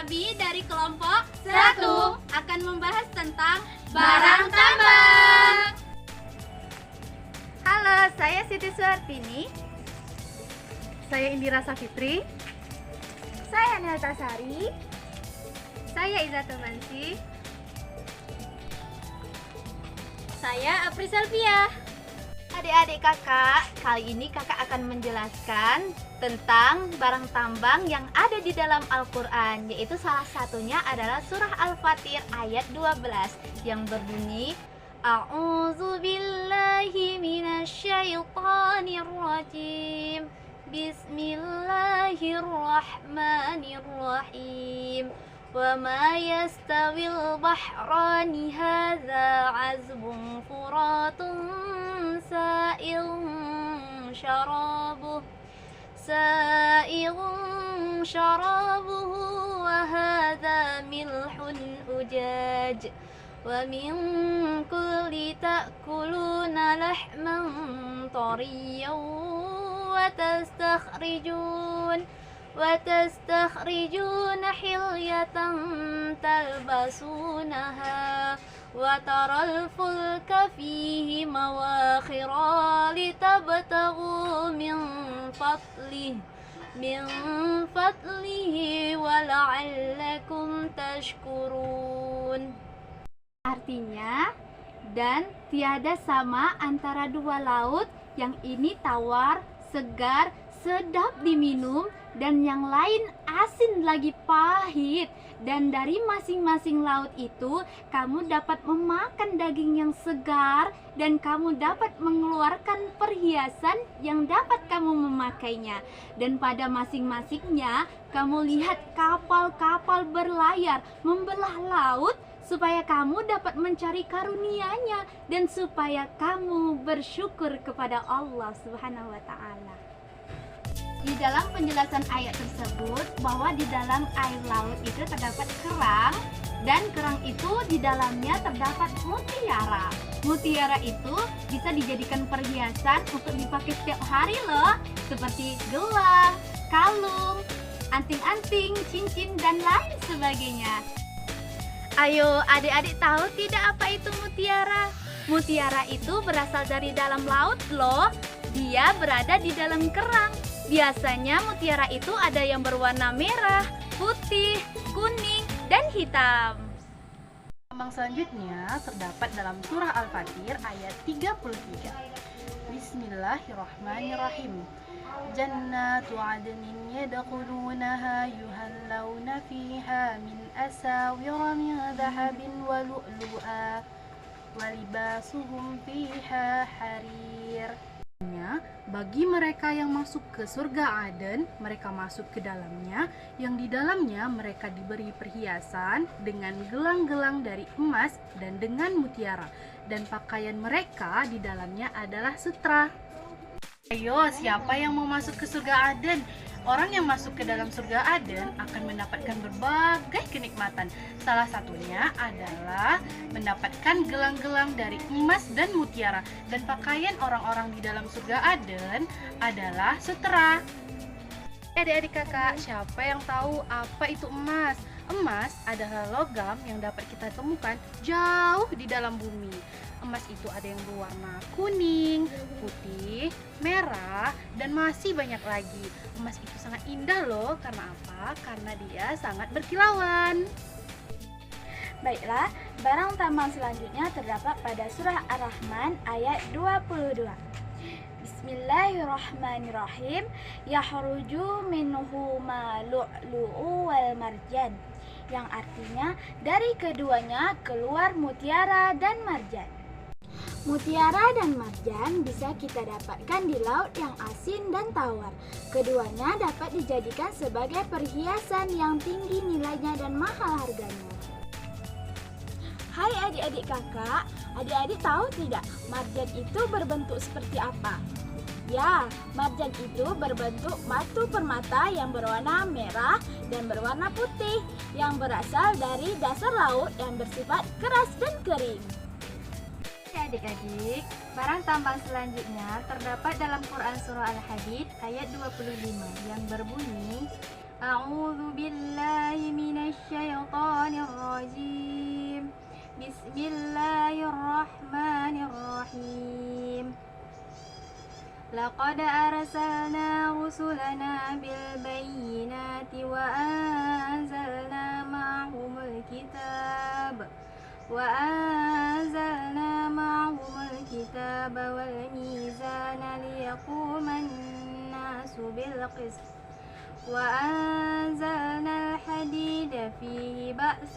Abi dari kelompok 1 akan membahas tentang barang tambang. Halo, saya Siti Suartini. Saya Indira Safitri. Saya Nelta Sari. Saya Izzatu Mansi. Saya Apri Selvia. Adik-adik kakak, kali ini kakak akan menjelaskan tentang barang tambang yang ada di dalam Al-Quran, yaitu salah satunya adalah surah Al-Fatir ayat 12 yang berbunyi A'udzu billahi minasyaitonir rajim. Bismillahirrahmanirrahim. Wa ma yastawil bahrani hadza 'azbun furatun سائغ شرابه وهذا ملح أجاج ومن كل تأكلون لحما طريا وتستخرجون حلية تلبسونها وترى الفلك فيه مواخر لتبتغوا من فضله ولعلكم تشكرون. Artinya, dan tiada sama antara dua laut, yang ini tawar, segar, sedap diminum, dan yang lain asin lagi pahit. Dan dari masing-masing laut itu kamu dapat memakan daging yang segar, dan kamu dapat mengeluarkan perhiasan yang dapat kamu memakainya. Dan pada masing-masingnya kamu lihat kapal-kapal berlayar membelah laut, supaya kamu dapat mencari karunia-Nya dan supaya kamu bersyukur kepada Allah Subhanahu wa Ta'ala. Di dalam penjelasan ayat tersebut bahwa di dalam air laut itu terdapat kerang, dan kerang itu di dalamnya terdapat mutiara. Mutiara itu bisa dijadikan perhiasan untuk dipakai setiap hari loh, seperti gelang, kalung, anting-anting, cincin, dan lain sebagainya. Ayo adik-adik tahu tidak apa itu mutiara? Mutiara itu berasal dari dalam laut loh. Dia berada di dalam kerang. Biasanya mutiara itu ada yang berwarna merah, putih, kuning, dan hitam. Tambang selanjutnya terdapat dalam surah Al-Fatir ayat 33. Bismillahirrahmanirrahim. Jannatu adnin yadkhulunaha yuhallawna fiha min asawira min dhahabin wa lu'lu'a wa libasuhum fiha harir. Bagi mereka yang masuk ke surga Aden, mereka masuk ke dalamnya, yang di dalamnya mereka diberi perhiasan dengan gelang-gelang dari emas dan dengan mutiara, dan pakaian mereka di dalamnya adalah sutra. Ayo, siapa yang mau masuk ke surga Aden? Orang yang masuk ke dalam surga Aden akan mendapatkan berbagai kenikmatan. Salah satunya adalah mendapatkan gelang-gelang dari emas dan mutiara. Dan pakaian orang-orang di dalam surga Aden adalah sutra. Adik-adik kakak, siapa yang tahu apa itu emas? Emas adalah logam yang dapat kita temukan jauh di dalam bumi. Emas itu ada yang berwarna kuning, putih, merah, dan masih banyak lagi. Emas itu sangat indah loh, karena apa? Karena dia sangat berkilauan. Baiklah, barang tambang selanjutnya terdapat pada surah Ar-Rahman ayat 22. Bismillahirrahmanirrahim. Yahruju minhu ma lu'lu'u wal marjan. Yang artinya dari keduanya keluar mutiara dan marjan. Mutiara dan marjan bisa kita dapatkan di laut yang asin dan tawar. Keduanya dapat dijadikan sebagai perhiasan yang tinggi nilainya dan mahal harganya. Hai adik-adik kakak, adik-adik tahu tidak marjan itu berbentuk seperti apa? Ya, marjan itu berbentuk batu permata yang berwarna merah dan berwarna putih yang berasal dari dasar laut yang bersifat keras dan kering. Adik-adik, barang tambang selanjutnya terdapat dalam Quran Surah Al-Hadid ayat 25 yang berbunyi أعوذ بالله من الشيطان الرجيم بسم الله الرحمن الرحيم لقد أرسلنا رسلنا بالبينات وأنزلنا معهم الكتاب والميزان ليقوم الناس بالقسط وأنزلنا الحديد فيه بأس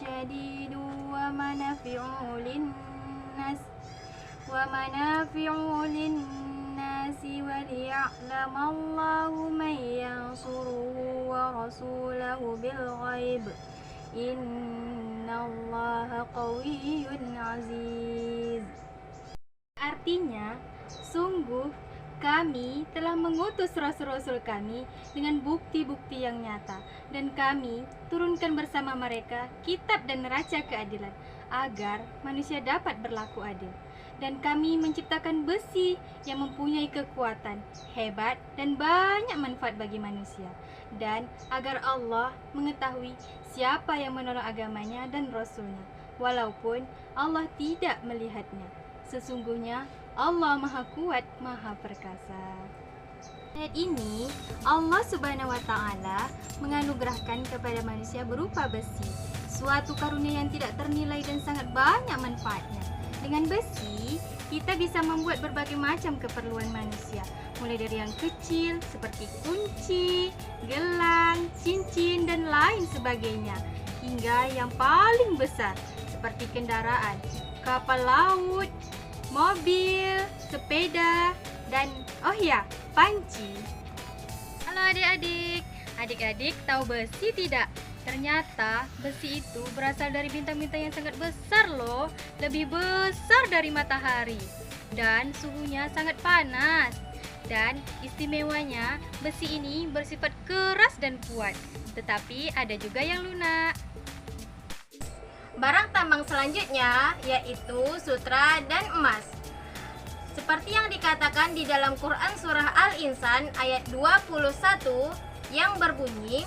شديد ومنافع للناس وليعلم الله من ينصره ورسوله بالغيب إن الله قوي عزيز. Artinya, sungguh kami telah mengutus rasul-rasul kami dengan bukti-bukti yang nyata, dan kami turunkan bersama mereka kitab dan neraca keadilan agar manusia dapat berlaku adil. Dan kami menciptakan besi yang mempunyai kekuatan hebat dan banyak manfaat bagi manusia, dan agar Allah mengetahui siapa yang menolong agamanya dan Rasulnya, walaupun Allah tidak melihatnya. Sesungguhnya Allah Maha Kuat, Maha Perkasa. Ayat ini Allah Subhanahu wa Ta'ala menganugerahkan kepada manusia berupa besi, suatu karunia yang tidak ternilai dan sangat banyak manfaatnya. Dengan besi, kita bisa membuat berbagai macam keperluan manusia, mulai dari yang kecil seperti kunci, gelang, cincin, dan lain sebagainya, hingga yang paling besar seperti kendaraan, kapal laut, mobil, sepeda, dan panci. Halo adik-adik tahu besi tidak? Ternyata besi itu berasal dari bintang-bintang yang sangat besar loh, lebih besar dari matahari, dan suhunya sangat panas. Dan istimewanya, besi ini bersifat keras dan kuat, tetapi ada juga yang lunak. Barang tambang selanjutnya yaitu sutra dan emas. Seperti yang dikatakan di dalam Quran surah Al-Insan ayat 21 yang berbunyi,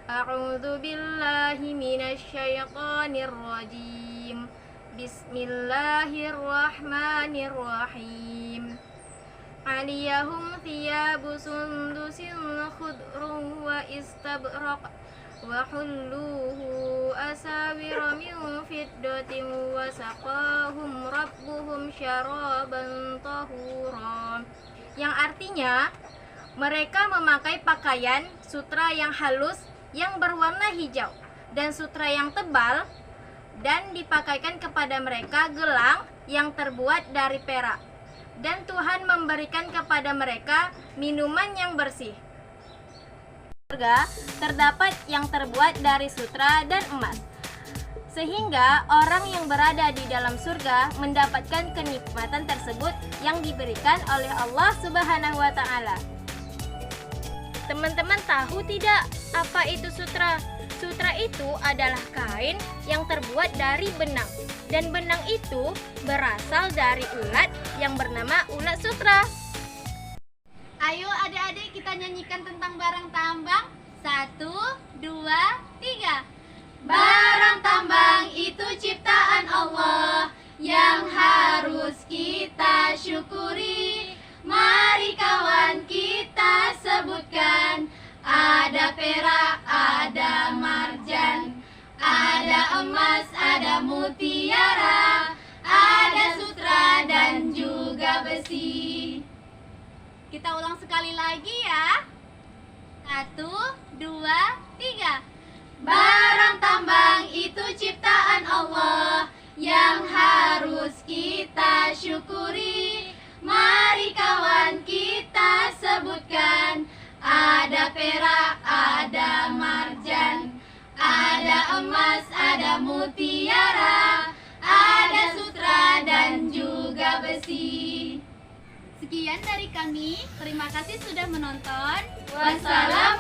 A'udzu billahi minasyaitonir rajim. Bismillahirrahmanirrahim. Aliyahum thiyabu sundusin khudrun wa istabraq wa hulluhu asawira min fiddatin wa saqahum rabbuhum syaraban tahura. Yang artinya, mereka memakai pakaian sutra yang halus yang berwarna hijau dan sutra yang tebal, dan dipakaikan kepada mereka gelang yang terbuat dari perak, dan Tuhan memberikan kepada mereka minuman yang bersih. Surga terdapat yang terbuat dari sutra dan emas, sehingga orang yang berada di dalam surga mendapatkan kenikmatan tersebut yang diberikan oleh Allah Subhanahu wa Ta'ala. Teman-teman tahu tidak apa itu sutra? Sutra itu adalah kain yang terbuat dari benang, dan benang itu berasal dari ulat yang bernama ulat sutra. Ayo adik-adik kita nyanyikan tentang barang tambang. 1, 2, 3. Barang tambang itu ciptaan Allah yang harus kita syukuri. Mari kawan kita sebutkan, ada perak, ada marjan, ada emas, ada mutiara, ada sutra dan juga besi. Kita ulang sekali lagi ya. 1, 2, 3. Barang tambang itu ciptaan Allah yang harus kita syukuri. Mari kawan kita sebutkan, ada perak, ada marjan, ada emas, ada mutiara, ada sutra dan juga besi. Sekian dari kami, terima kasih sudah menonton. Wassalamualaikum